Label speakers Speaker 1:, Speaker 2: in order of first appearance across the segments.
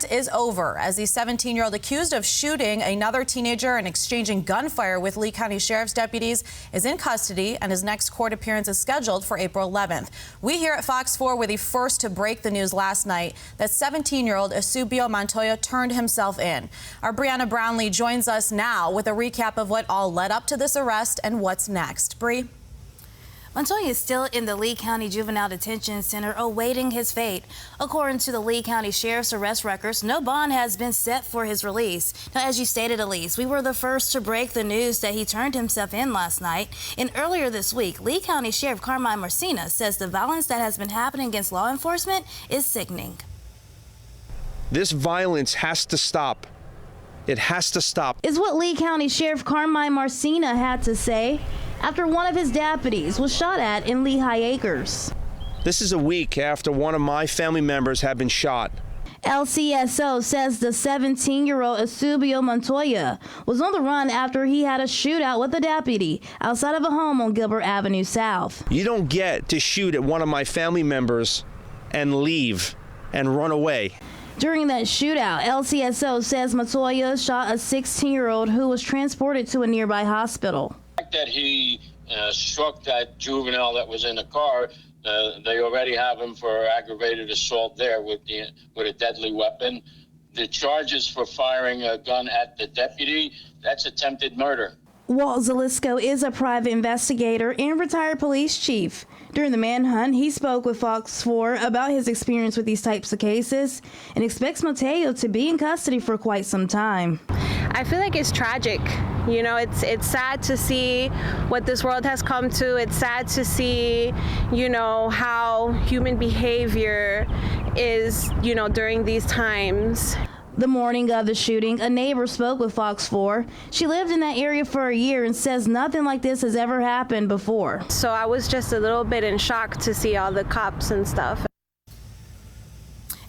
Speaker 1: hunt is over as the 17-year-old accused of shooting another teenager and exchanging gunfire with Lee County Sheriff's deputies is in custody, and his next court appearance is scheduled for April 11th. We here at Fox 4 were the first to break the news last night that 17-year-old Eusebio Montoya turned himself in. Our Brianna Brownlee joins us now with a recap of what all led up to this arrest and what's next. Bree?
Speaker 2: Montoya is still in the Lee County Juvenile Detention Center awaiting his fate. According to the Lee County Sheriff's arrest records, no bond has been set for his release. Now, as you stated, Elise, we were the first to break the news that he turned himself in last night. And earlier this week, Lee County Sheriff Carmine Marcina says the violence that has been happening against law enforcement is sickening.
Speaker 3: This violence has to stop. It has to stop.
Speaker 2: Is what Lee County Sheriff Carmine Marcina had to say after one of his deputies was shot at in Lehigh Acres.
Speaker 3: This is a week after one of my family members had been shot.
Speaker 2: LCSO says the 17-year-old Eusebio Montoya was on the run after he had a shootout with a deputy outside of a home on Gilbert Avenue South.
Speaker 3: You don't get to shoot at one of my family members and leave and run away.
Speaker 2: During that shootout, LCSO says Montoya shot a 16-year-old who was transported to a nearby hospital.
Speaker 4: The fact that he struck that juvenile that was in the car, they already have him for aggravated assault there with a deadly weapon. The charges for firing a gun at the deputy, that's attempted murder. Walt
Speaker 2: Zalisco is a private investigator and retired police chief. During the manhunt, he spoke with Fox 4 about his experience with these types of cases and expects Montoya to be in custody for quite some time.
Speaker 5: I feel like it's tragic. You know, it's sad to see what this world has come to. It's sad to see, you know, how human behavior is, you know, during these times.
Speaker 2: The morning of the shooting, a neighbor spoke with Fox 4. She lived in that area for a year and says nothing like this has ever happened before.
Speaker 5: So I was just a little bit in shock to see all the cops and stuff.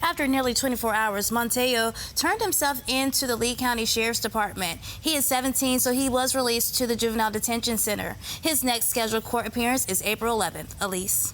Speaker 2: After nearly 24 hours, Montoya turned himself into the Lee County Sheriff's Department. He is 17, so he was released to the Juvenile Detention Center. His next scheduled court appearance is April 11th. Elise.